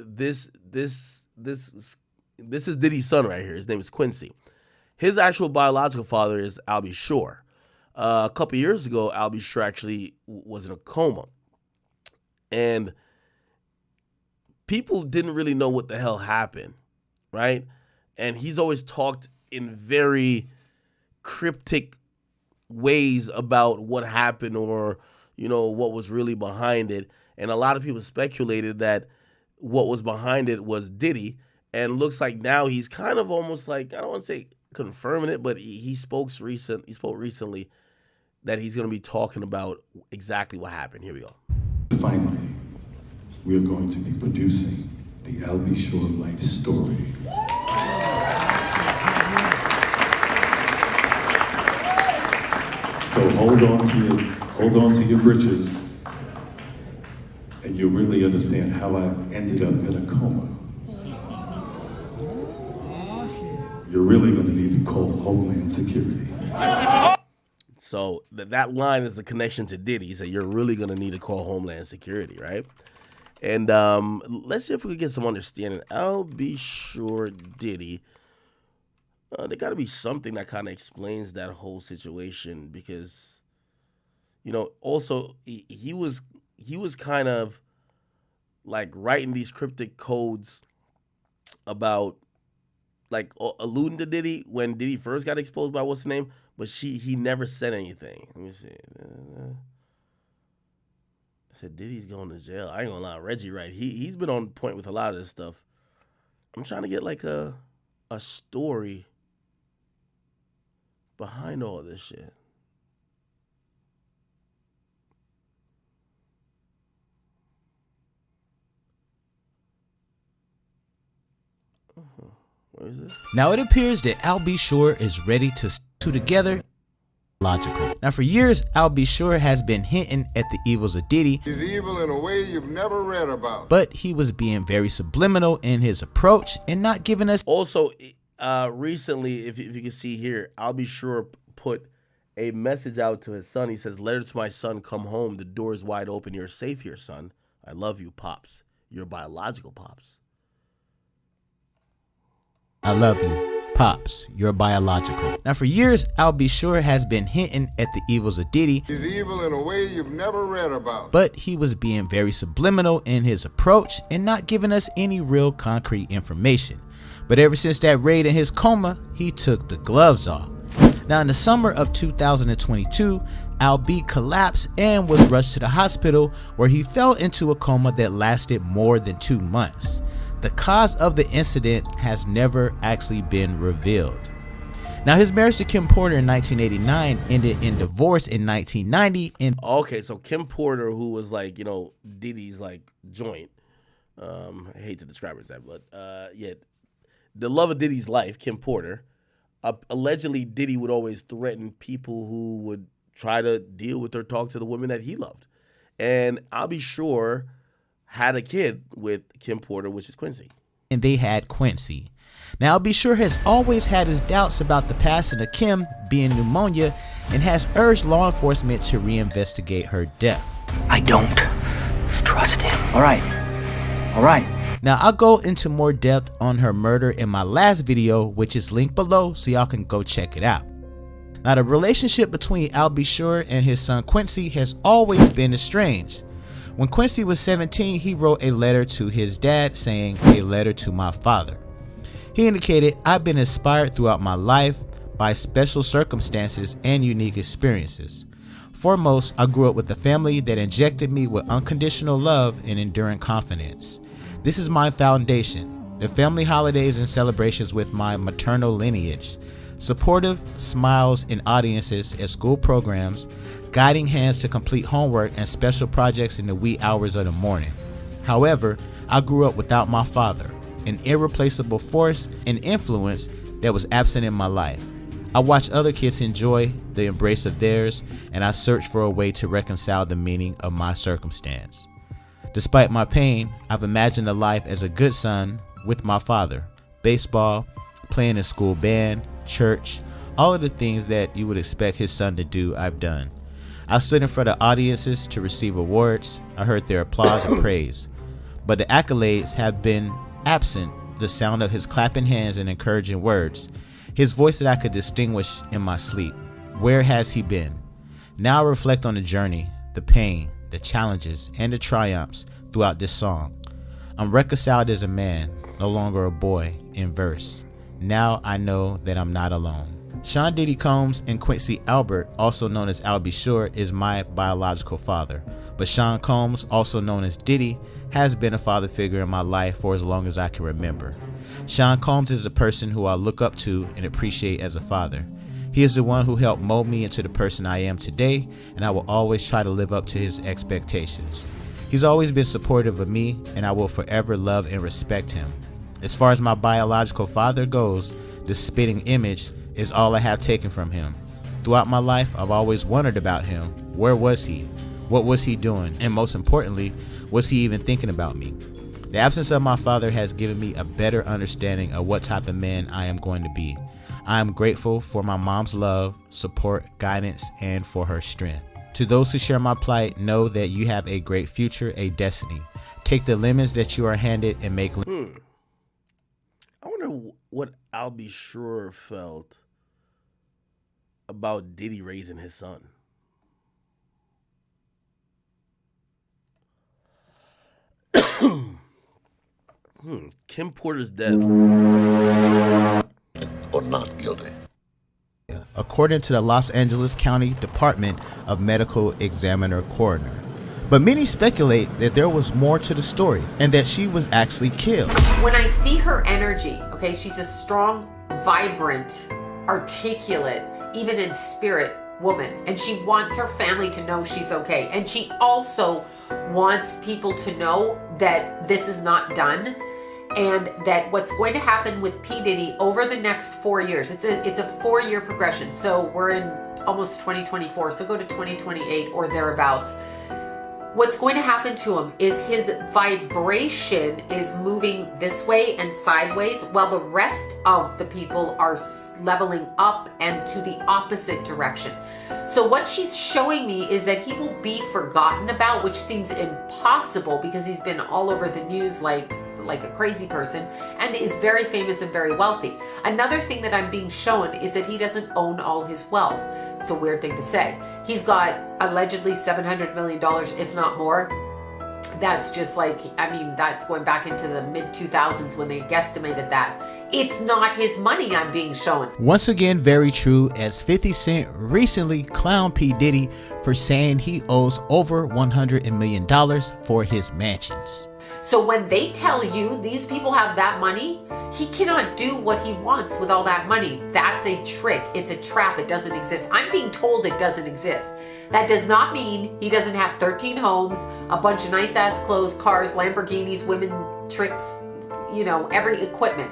This is Diddy's son right here. His name is Quincy. His actual biological father is Albie Shore. A couple years ago, Albie Shore actually was in a coma, and people didn't really know what the hell happened, right? And he's always talked in very cryptic ways about what happened, or what was really behind it. And a lot of people speculated that what was behind it was Diddy, and looks like now he's kind of almost like, I don't want to say confirming it, but he spoke recently that he's going to be talking about exactly what happened. Here we go. Finally, we're going to be producing the Albie Shore life story. So hold on to your britches, and you'll really understand how I ended up in a coma. You're really going to need to call Homeland Security. So that line is the connection to Diddy. He said, you're really going to need to call Homeland Security, right? And let's see if we can get some understanding. I'll be sure Diddy. There got to be something that kind of explains that whole situation, because, also he was kind of like writing these cryptic codes about, like, alluding to Diddy when Diddy first got exposed by what's the name, but he never said anything. Let me see. I said Diddy's going to jail. I ain't gonna lie, Reggie, right? He's been on point with a lot of this stuff. I'm trying to get like a story behind all this shit. Where is this? Now it appears that Albie Shore is ready to two together. Logical. Now for years, Albie Shore has been hinting at the evils of Diddy. He's evil in a way you've never read about. But he was being very subliminal in his approach and not giving us. Also, recently, if you can see here, Albie Shore put a message out to his son. He says, "Letter to my son, come home. The door is wide open. You're safe here, son. I love you, Pops. Your biological Pops." I love you, Pops, you're biological. Now for years, Albie Shore has been hinting at the evils of Diddy. He's evil in a way you've never read about. But he was being very subliminal in his approach and not giving us any real concrete information. But ever since that raid in his coma, he took the gloves off. Now in the summer of 2022, Albie collapsed and was rushed to the hospital, where he fell into a coma that lasted more than 2 months. The cause of the incident has never actually been revealed. Now his marriage to Kim Porter in 1989 ended in divorce in 1990. Okay, so Kim Porter, who was like, Diddy's like joint. I hate to describe her as that, but yeah, the love of Diddy's life, Kim Porter. Allegedly, Diddy would always threaten people who would try to deal with or talk to the women that he loved. And I'll be sure had a kid with Kim Porter, which is Quincy. And they had Quincy. Now, Albie Shore has always had his doubts about the passing of Kim being pneumonia and has urged law enforcement to reinvestigate her death. I don't trust him. All right. Now, I'll go into more depth on her murder in my last video, which is linked below, so y'all can go check it out. Now, the relationship between Albie Shore and his son Quincy has always been estranged. When Quincy was 17, he wrote a letter to his dad saying, "A letter to my father." He indicated, "I've been inspired throughout my life by special circumstances and unique experiences. Foremost, I grew up with a family that injected me with unconditional love and enduring confidence. This is my foundation, the family holidays and celebrations with my maternal lineage, supportive smiles and audiences at school programs, guiding hands to complete homework and special projects in the wee hours of the morning. However, I grew up without my father, an irreplaceable force and influence that was absent in my life. I watched other kids enjoy the embrace of theirs, and I searched for a way to reconcile the meaning of my circumstance. Despite my pain, I've imagined a life as a good son with my father, baseball, playing in school band, church, all of the things that you would expect his son to do, I've done. I stood in front of audiences to receive awards. I heard their applause and praise. but the accolades have been absent. The sound of his clapping hands and encouraging words, his voice that I could distinguish in my sleep. Where has he been? Now I reflect on the journey, the pain, the challenges, and the triumphs throughout this song. I'm reconciled as a man, no longer a boy, in verse. Now I know that I'm not alone. Sean Diddy Combs and Quincy Albert, also known as Al B. Sure, is my biological father. But Sean Combs, also known as Diddy, has been a father figure in my life for as long as I can remember. Sean Combs is a person who I look up to and appreciate as a father. He is the one who helped mold me into the person I am today, and I will always try to live up to his expectations. He's always been supportive of me, and I will forever love and respect him. As far as my biological father goes, the spitting image is all I have taken from him. Throughout my life, I've always wondered about him. Where was he? What was he doing? And most importantly, was he even thinking about me? The absence of my father has given me a better understanding of what type of man I am going to be. I am grateful for my mom's love, support, guidance, and for her strength. To those who share my plight, know that you have a great future, a destiny. Take the lemons that you are handed and make I wonder what I'll be sure felt about Diddy raising his son. Kim Porter's death. Or not guilty. according to the Los Angeles County Department of Medical Examiner Coroner. But many speculate that there was more to the story and that she was actually killed. When I see her energy, okay, she's a strong, vibrant, articulate, even in spirit woman, and she wants her family to know she's okay. And she also wants people to know that this is not done, and that what's going to happen with P. Diddy over the next 4 years, it's a 4-year progression. So we're in almost 2024, so go to 2028 or thereabouts. What's going to happen to him is his vibration is moving this way and sideways, while the rest of the people are leveling up and to the opposite direction. So what she's showing me is that he will be forgotten about, which seems impossible because he's been all over the news like a crazy person, and is very famous and very wealthy. Another thing that I'm being shown is that he doesn't own all his wealth. It's a weird thing to say. He's got allegedly $700 million, if not more. That's just like, I mean, that's going back into the mid-2000s when they guesstimated that. It's not his money I'm being shown. Once again, very true, as 50 Cent recently clowned P. Diddy for saying he owes over $100 million for his mansions. So when they tell you these people have that money, he cannot do what he wants with all that money. That's a trick. It's a trap. It doesn't exist. I'm being told it doesn't exist. That does not mean he doesn't have 13 homes, a bunch of nice ass clothes, cars, Lamborghinis, women, tricks, you know, every equipment.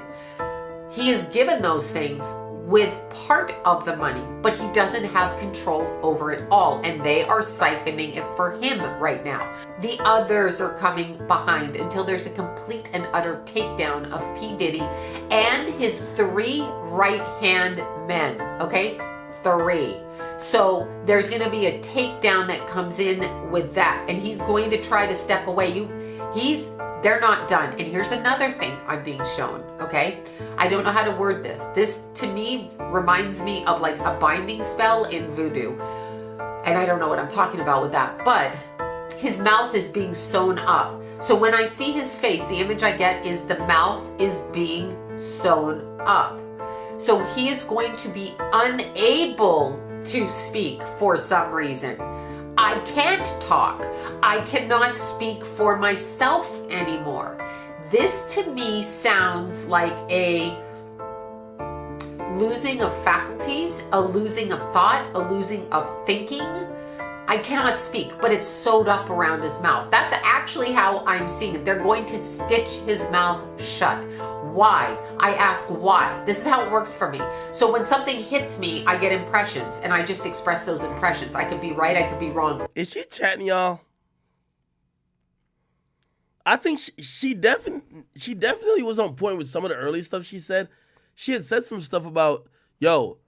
He is given those things with part of the money, but he doesn't have control over it all, and they are siphoning it for him right now. The others are coming behind until there's a complete and utter takedown of P. Diddy and his 3 right-hand men, okay? 3. So there's going to be a takedown that comes in with that, and he's going to try to step away. They're not done. And here's another thing I'm being shown, okay? I don't know how to word this. This, to me, reminds me of like a binding spell in voodoo. And I don't know what I'm talking about with that, but his mouth is being sewn up. So when I see his face, the image I get is the mouth is being sewn up. So he is going to be unable to speak for some reason. I can't talk. I cannot speak for myself anymore. This to me sounds like a losing of faculties, a losing of thought, a losing of thinking. I cannot speak, but it's sewed up around his mouth. That's actually how I'm seeing it. They're going to stitch his mouth shut. Why? I ask why. This is how it works for me. So when something hits me, I get impressions, and I just express those impressions. I could be right, I could be wrong. Is she chatting, y'all? I think she definitely was on point with some of the early stuff she said. She had said some stuff about, yo,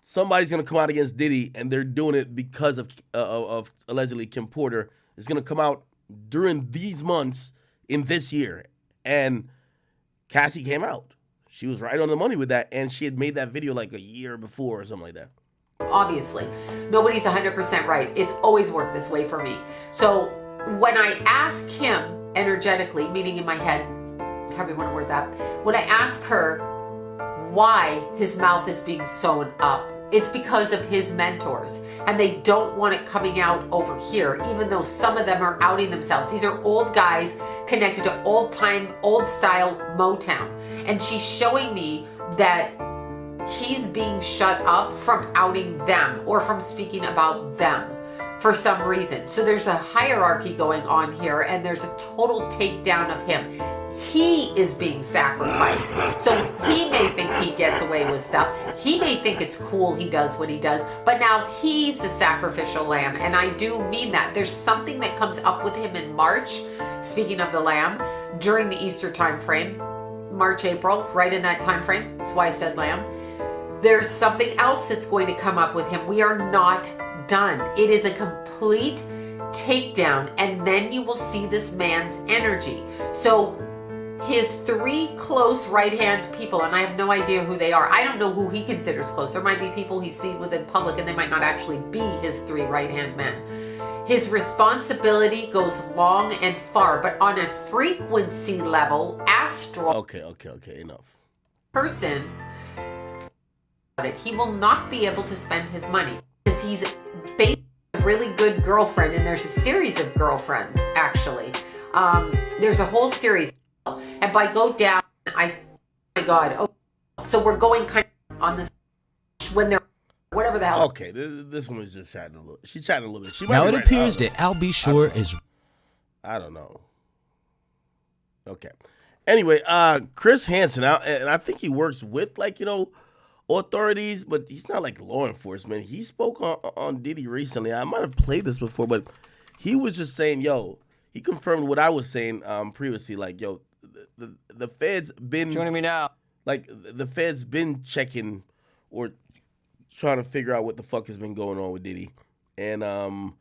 somebody's gonna come out against Diddy, and they're doing it because of allegedly Kim Porter. It's gonna come out during these months in this year. And Cassie came out. She was right on the money with that, and she had made that video like a year before or something like that. Obviously, nobody's 100% right. It's always worked this way for me. So when I ask him energetically, meaning in my head, however you want to word that, when I ask her why his mouth is being sewn up, it's because of his mentors, and they don't want it coming out over here, even though some of them are outing themselves. These are old guys connected to old time, old style Motown. And she's showing me that he's being shut up from outing them or from speaking about them for some reason. So there's a hierarchy going on here, and there's a total takedown of him. He is being sacrificed. So he may think he gets away with stuff. He may think it's cool he does what he does, but now he's the sacrificial lamb. And I do mean that. There's something that comes up with him in March, speaking of the lamb, during the Easter time frame, March, April, right in that time frame. That's why I said lamb. There's something else that's going to come up with him. We are not done. It is a complete takedown, and then you will see this man's energy. So his three close right-hand people, and I have no idea who they are. I don't know who he considers close. There might be people he's seen within public, and they might not actually be his three right-hand men. His responsibility goes long and far, but on a frequency level, astral. Okay, enough. Person, he will not be able to spend his money because he's basically a really good girlfriend, and there's a series of girlfriends, actually. There's a whole series. And by go down, oh my God. Oh, so we're going kind of on this when they're, whatever the hell. Okay, this one was just chatting a little. She's chatting a little bit. Now it appears that Al B. Shore is. I don't know. Okay. Anyway, Chris Hansen, and I think he works with, like, authorities, but he's not like law enforcement. He spoke on Diddy recently. I might have played this before, but he was just saying, he confirmed what I was saying previously, like, the feds been joining me now. Like, the feds been checking or trying to figure out what the fuck has been going on with Diddy, and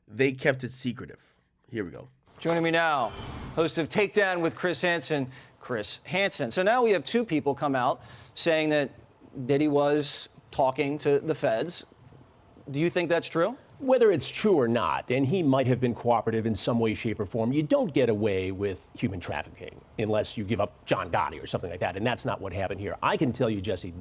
they kept it secretive. Here we go. Joining me now, host of Takedown with Chris Hansen, Chris Hansen. So now we have two people come out saying that Diddy was talking to the feds. Do you think that's true? Whether it's true or not, and he might have been cooperative in some way, shape, or form, you don't get away with human trafficking unless you give up John Gotti or something like that, and that's not what happened here. I can tell you, Jesse,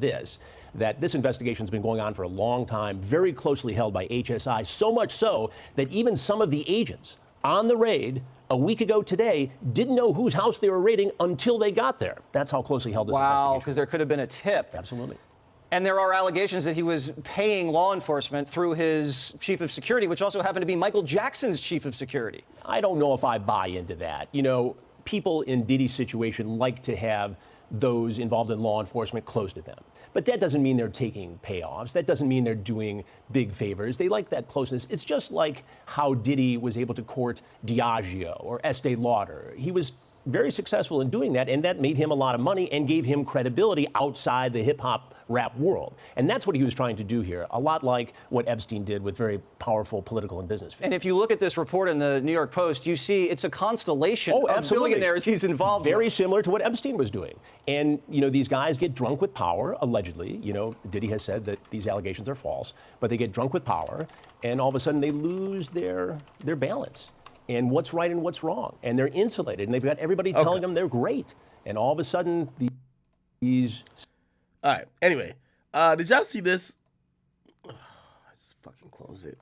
that this investigation's been going on for a long time, very closely held by HSI, so much so that even some of the agents on the raid a week ago today didn't know whose house they were raiding until they got there. That's how closely held this investigation. Wow, because there could have been a tip. Absolutely. And there are allegations that he was paying law enforcement through his chief of security, which also happened to be Michael Jackson's chief of security. I don't know if I buy into that. People in Diddy's situation like to have those involved in law enforcement close to them. But that doesn't mean they're taking payoffs. That doesn't mean they're doing big favors. They like that closeness. It's just like how Diddy was able to court Diageo or Estee Lauder. He was very successful in doing that, and that made him a lot of money and gave him credibility outside the hip-hop rap world. And that's what he was trying to do here, a lot like what Epstein did with very powerful political and business figures. And if you look at this report in the New York Post, you see it's a constellation of billionaires he's involved very with. Similar to what Epstein was doing. And, these guys get drunk with power, allegedly. Diddy has said that these allegations are false, but they get drunk with power, and all of a sudden they lose their balance and what's right and what's wrong. And they're insulated, and they've got everybody telling them they're great. And all of a sudden, these... All right. Anyway, did y'all see this? Let's just fucking close it.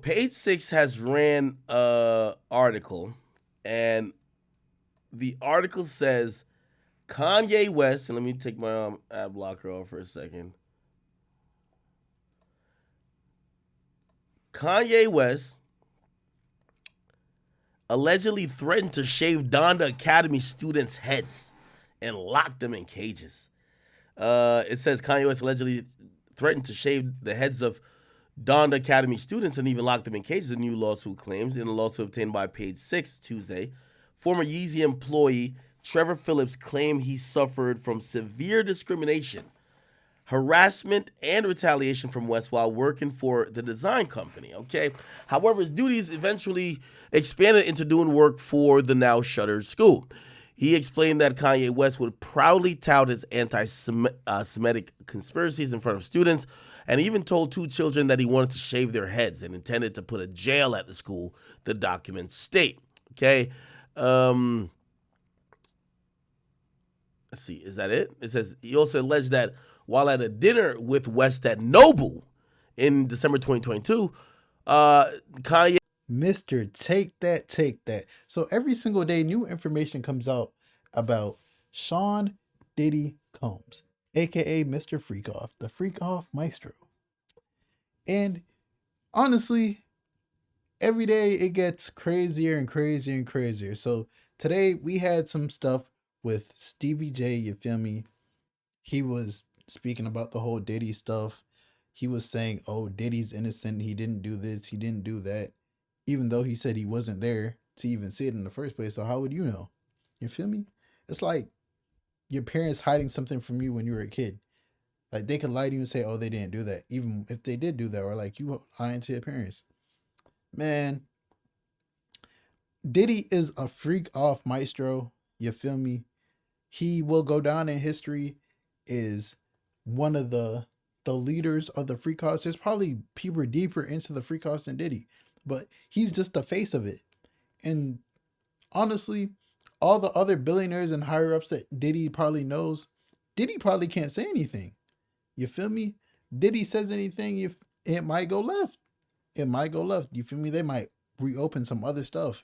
Page 6 has ran an article, and the article says Kanye West, and let me take my ad blocker off for a second. Kanye West allegedly threatened to shave Donda Academy students' heads and lock them in cages. It says Kanye West allegedly threatened to shave the heads of Donda Academy students and even lock them in cages, a new lawsuit claims. In a lawsuit obtained by Page 6 Tuesday, former Yeezy employee Trevor Phillips claimed he suffered from severe discrimination harassment and retaliation from West while working for the design company. Okay. However, his duties eventually expanded into doing work for the now shuttered school. He explained that Kanye West would proudly tout his anti-Semitic conspiracies in front of students, and even told 2 children that he wanted to shave their heads and intended to put a jail at the school, the documents state. Okay. Let's see, is that it? It says he also alleged that while at a dinner with West at Nobu in December 2022, Kanye. Mr. Take That, Take That. So every single day, new information comes out about Sean Diddy Combs, aka Mr. Freakoff, the Freakoff Maestro. And honestly, every day it gets crazier and crazier and crazier. So today we had some stuff with Stevie J, you feel me? He was speaking about the whole Diddy stuff. He was saying, oh, Diddy's innocent. He didn't do this. He didn't do that. Even though he said he wasn't there to even see it in the first place. So how would you know? You feel me? It's like your parents hiding something from you when you were a kid. Like they could lie to you and say, oh, they didn't do that. Even if they did do that, or like you lying to your parents. Man, Diddy is a freak off maestro. You feel me? He will go down in history is one of the leaders of the freak house. There's probably people deeper into the freak house than Diddy, but he's just the face of it. And honestly, all the other billionaires and higher ups that Diddy probably knows, Diddy probably can't say anything. You feel me? Diddy says anything, it might go left. It might go left. You feel me? They might reopen some other stuff.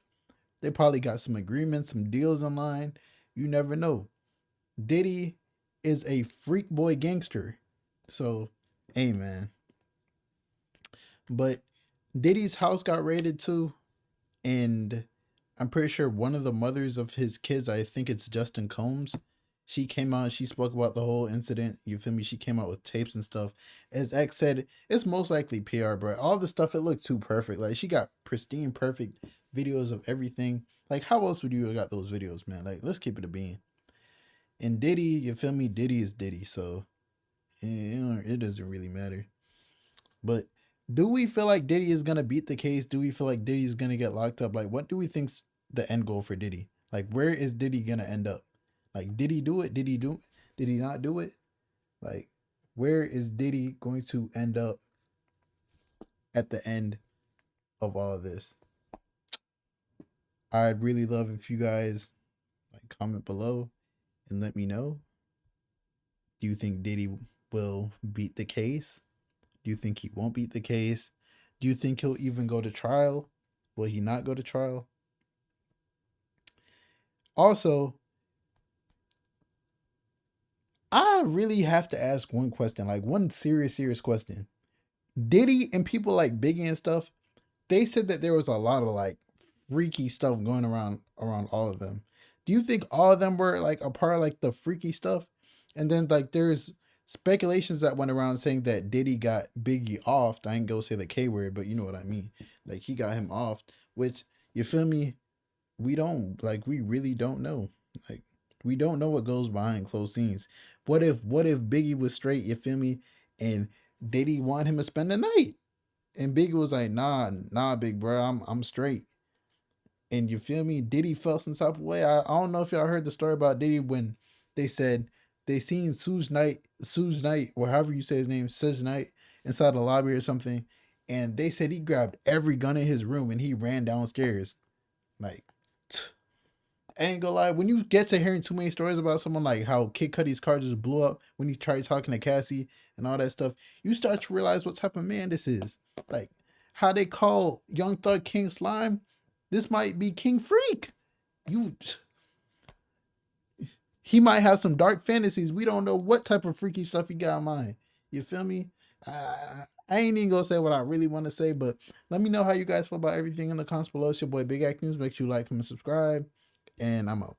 They probably got some agreements, some deals in line. You never know. Diddy is a freak boy gangster. So, hey man. But Diddy's house got raided too. And I'm pretty sure one of the mothers of his kids, I think it's Justin Combs, she came out, she spoke about the whole incident. You feel me? She came out with tapes and stuff. As X said, it's most likely PR, bro. All the stuff, it looked too perfect. Like, she got pristine, perfect videos of everything. Like, how else would you have got those videos, man? Like, let's keep it a bean. And Diddy, you feel me? Diddy is Diddy, so it doesn't really matter. But do we feel like Diddy is gonna beat the case? Do we feel like Diddy's gonna get locked up? Like, what do we think's the end goal for Diddy? Like, where is Diddy gonna end up? Like, did he do it? Did he do? Did he not do it? Like, where is Diddy going to end up at the end of all of this? I'd really love if you guys like comment below and let me know. Do you think Diddy will beat the case? Do you think he won't beat the case? Do you think he'll even go to trial? Will he not go to trial? Also, I really have to ask one question, like one serious question. Diddy and people like Biggie and stuff, they said that there was a lot of like freaky stuff going around all of them. Do you think all of them were like a part of like the freaky stuff? And then like there's speculations that went around saying that Diddy got Biggie off. I ain't go say the K word, but you know what I mean. Like he got him off, which, you feel me? We really don't know. Like, we don't know what goes behind closed scenes. What if Biggie was straight, you feel me? And Diddy wanted him to spend the night. And Biggie was like, nah, big bro, I'm straight. And you feel me? Diddy felt some type of way. I don't know if y'all heard the story about Diddy when they said they seen Suge Knight, or however you say his name, Suge Knight, inside the lobby or something. And they said he grabbed every gun in his room and he ran downstairs. Like, I ain't gonna lie, when you get to hearing too many stories about someone like how Kid Cudi's car just blew up when he tried talking to Cassie and all that stuff, you start to realize what type of man this is. Like, how they call Young Thug King Slime, this might be King Freak. He might have some dark fantasies. We don't know what type of freaky stuff he got in mind. You feel me? I ain't even gonna say what I really want to say, but let me know how you guys feel about everything in the comments below. It's your boy Big Act News. Make sure you like, comment, subscribe, and I'm out.